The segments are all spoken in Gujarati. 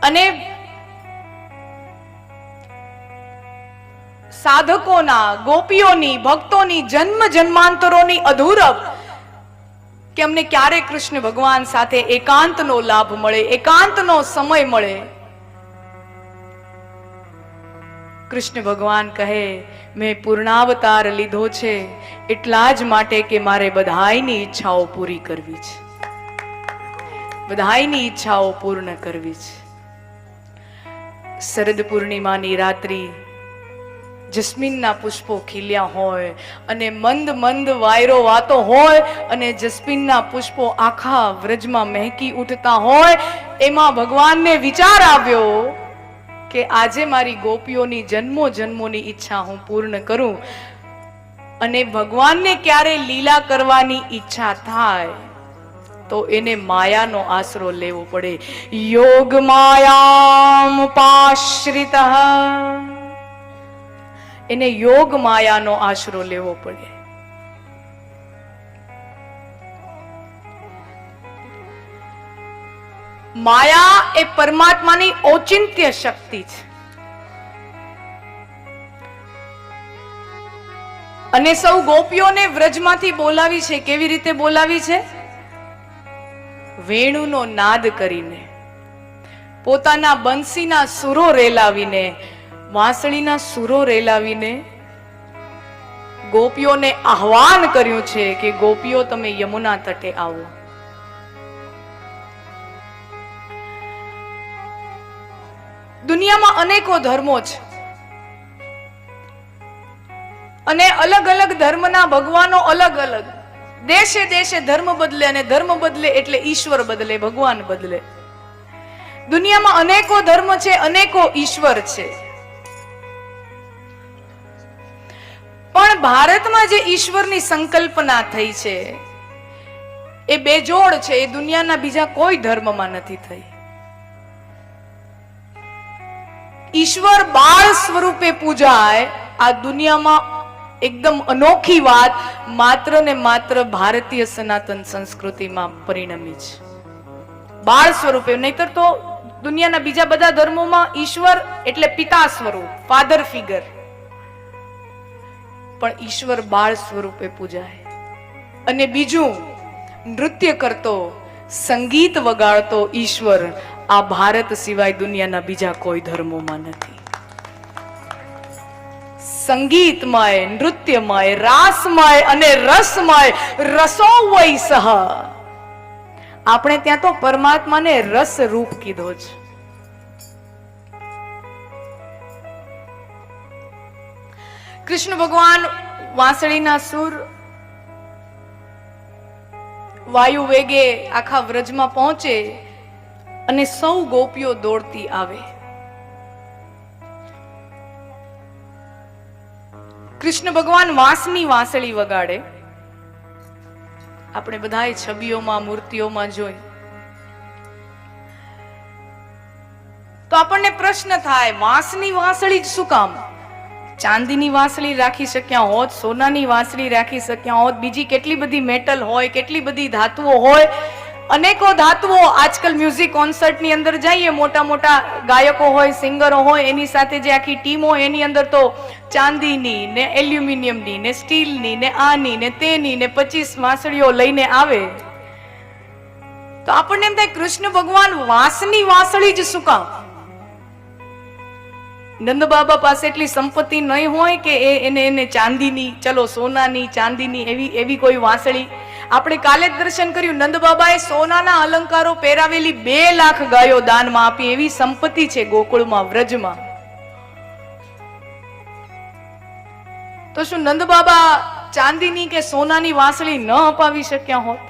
અને સાધકોના, ગોપીઓની, ભક્તોની જન્મ જન્માંતરોની અધૂરપ કે અમને ક્યારે કૃષ્ણ ભગવાન સાથે એકાંતનો લાભ મળે, એકાંતનો સમય મળે. કૃષ્ણ ભગવાન કહે, મેં પૂર્ણાવતાર લીધો છે એટલા જ માટે કે મારે બધાયની ઈચ્છાઓ પૂરી કરવી છે, બધાયની ઈચ્છાઓ પૂર્ણ કરવી છે. શરદ પૂર્ણિમાની રાત્રિ, જસ્મીનના પુષ્પો ખીલ્યા હોય અને મંદ મંદ વાયરો વાતો હોય અને જસ્મીનના પુષ્પો આખા વ્રજમાં મહેકી ઉઠતા હોય, એમાં ભગવાનને વિચાર આવ્યો કે આજે મારી ગોપીઓની જન્મો જન્મોની ઈચ્છા હું પૂર્ણ કરું. અને ભગવાનને ક્યારે લીલા કરવાની ઈચ્છા થાય તો એને માયાનો આશરો લેવો પડે. યોગ માયામ પાશ્રિતઃ, એને યોગ માયાનો આશરો લેવો પડે. માયા એ પરમાત્માની ઔચિત્ય શક્તિ છે. અને સૌ ગોપીઓને વ્રજમાંથી બોલાવી છે. કેવી રીતે બોલાવી છે? વેણુનો નાદ કરીને, પોતાના બંસીના સુરો રેલાવીને, વાંસળીના સુરો રેલાવીને ગોપીઓને આહ્વાન કર્યું છે કે ગોપીઓ તમે યમુના તટે આવો. દુનિયામાં અનેકો ધર્મો છે અને અલગ અલગ ધર્મના ભગવાનો અલગ અલગ. દેશે દેશે ધર્મ બદલે અને ધર્મ બદલે એટલે ઈશ્વર બદલે, ભગવાન બદલે. દુનિયામાં અનેકો ધર્મ છે, અનેકો ઈશ્વર છે. પણ ભારતમાં જે ઈશ્વરની સંકલ્પના થઈ છે એ બેજોડ છે. એ દુનિયાના બીજા કોઈ ધર્મમાં નથી થઈ. ઈશ્વર બાળ સ્વરૂપે પૂજાય આ દુનિયામાં એકદમ અનોખી વાત માત્ર ને માત્ર ભારતીય સનાતન સંસ્કૃતિમાં પરિણમી છે. બાળ સ્વરૂપે, નહીતર તો દુનિયાના બીજા બધા ધર્મોમાં ઈશ્વર એટલે પિતા સ્વરૂપ, ફાધર ફિગર. પણ ઈશ્વર બાળ સ્વરૂપે પૂજાય. અને બીજું, નૃત્ય કરતો, સંગીત વગાડતો ઈશ્વર આ ભારત સિવાય દુનિયાના બીજા કોઈ ધર્મોમાં નથી. સંગીતમય, નૃત્યમય, રાસમય અને રસમય, રસો વૈસહ. આપણે ત્યાં તો પરમાત્માને રસ રૂપ કીધો છે. કૃષ્ણ ભગવાન વાંસળીના સુર વાયુ વેગે આખા વ્રજમાં પહોંચે અને સૌ ગોપીઓ દોડતી આવે. કૃષ્ણ ભગવાન વાંસની વાંસળી વગાડે. આપણે બધાએ છબીઓમાં, મૂર્તિઓમાં જોઈ. તો આપણને પ્રશ્ન થાય, વાંસની વાંસળી જ શું કામ? ચાંદીની વાંસળી રાખી શક્યા હોત, સોનાની વાંસળી રાખી શક્યા હોત, બીજી કેટલી બધી મેટલ હોય, કેટલી બધી ધાતુઓ હોય, અનેકો ધાતુઓ. આજકાલ મ્યુઝિક કોન્સર્ટની અંદર જઈએ, મોટા મોટા ગાયકો હોય, સિંગરો હોય, એની સાથે જે આખી ટીમ હોય એની અંદર તો ચાંદીની ને એલ્યુમિનિયમની ને સ્ટીલની ને આની ને તેની ને 25 વાંસળીઓ લઈને આવે. તો આપણને એમ થાય કૃષ્ણ ભગવાન વાંસની વાંસળી જ શું કામ? નંદ બાબા પાસે એટલી સંપત્તિ નહીં હોય કે એને ચાંદીની, ચલો સોનાની, ચાંદીની એવી કોઈ વાંસળી. આપણે કાલે જ દર્શન કર્યું, નંદ બાબાએ સોનાના અલંકારો પહેરાવેલી 2 લાખ ગાયો દાનમાં આપી. એવી સંપત્તિ છે ગોકુળમાં, વ્રજમાં. તો શું નંદ બાબા ચાંદીની કે સોનાની વાંસળી ન અપાવી શક્યા હોત?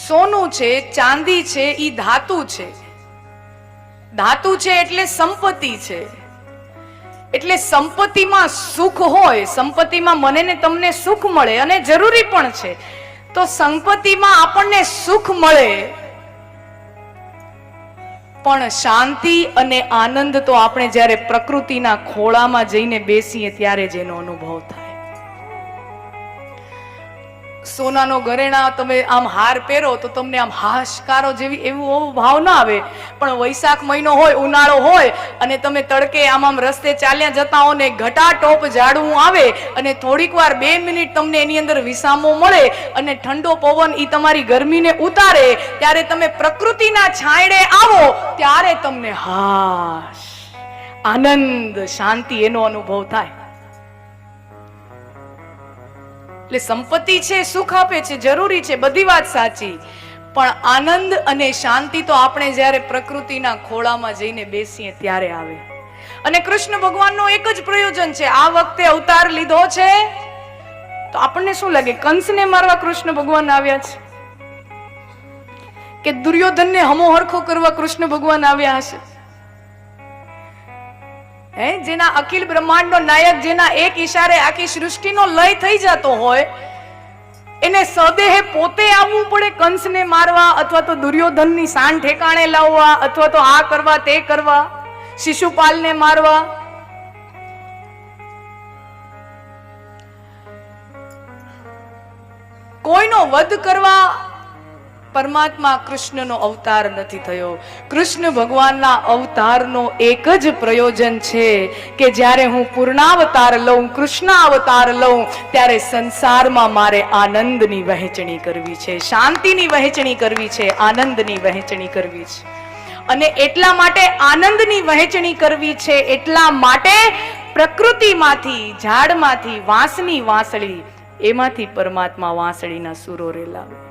સોનું છે, ચાંદી છે, ઈ ધાતુ છે. ધાતુ છે એટલે સંપત્તિ છે. એટલે સંપત્તિમાં સુખ હોય, સંપત્તિમાં મને ને તમને સુખ મળે અને જરૂરી પણ છે. તો સંપત્તિમાં આપણને સુખ મળે, પણ શાંતિ અને આનંદ તો આપણે જ્યારે પ્રકૃતિના ખોળામાં જઈને બેસીએ ત્યારે જ એનો અનુભવ થાય. સોનાનો ઘરેણા તમે આમ હાર પહેરો તો તમને આમ હાશકારો જેવી એવું ભાવ ના આવે, પણ વૈશાખ મહિનો હોય, ઉનાળો હોય અને તમે તડકે આમ રસ્તે ચાલ્યા જતા હો ને ઘટાટોપ ઝાડવું આવે અને થોડીક વાર 2 મિનિટ તમને એની અંદર વિસામો મળે અને ઠંડો પવન ઈ તમારી ગરમીને ઉતારે, ત્યારે તમે પ્રકૃતિના છાંયડે આવો ત્યારે તમને હાશ, આનંદ, શાંતિ એનો અનુભવ થાય. એટલે સંપત્તિ છે, સુખ આપે છે, જરૂરી છે, બધી વાત સાચી, પણ આનંદ અને શાંતિ તો આપણે જ્યારે પ્રકૃતિના ખોળામાં જઈને બેસીએ ત્યારે આવે. અને કૃષ્ણ ભગવાનનો એક જ પ્રયોજન છે, આ વખતે અવતાર લીધો છે તો આપણને શું લાગે, કંસને મારવા કૃષ્ણ ભગવાન આવ્યા છે કે દુર્યોધનને હમો હરખો કરવા કૃષ્ણ ભગવાન આવ્યા હશે? જેના અખિલ બ્રહ્માંડનો નાયક, જેના એક ઈશારે આખી સૃષ્ટિનો લય થઈ જતો હોય, એને સદેહે પોતે આવવું પડે કંસને મારવા, અથવા તો દુર્યોધનની શાન ઠેકાણે લાવવા, અથવા તો આ કરવા તે કરવા, શિશુપાલને મારવા. કોઈનો વધ કરવા પરમાત્મા કૃષ્ણનો અવતાર નથી થયો. કૃષ્ણ ભગવાનના અવતારનો એક જ પ્રયોજન છે કે જ્યારે હું પૂર્ણાવતાર લઉં, કૃષ્ણ અવતાર લઉં, ત્યારે સંસારમાં મારે આનંદની વહેંચણી કરવી છે, શાંતિની વહેંચણી કરવી છે, આનંદની વહેંચણી કરવી છે. અને એટલા માટે આનંદની વહેંચણી કરવી છે, એટલા માટે પ્રકૃતિમાંથી, ઝાડમાંથી વાંસની વાંસળી, એમાંથી પરમાત્મા વાંસળીના સૂરો રેલાવે.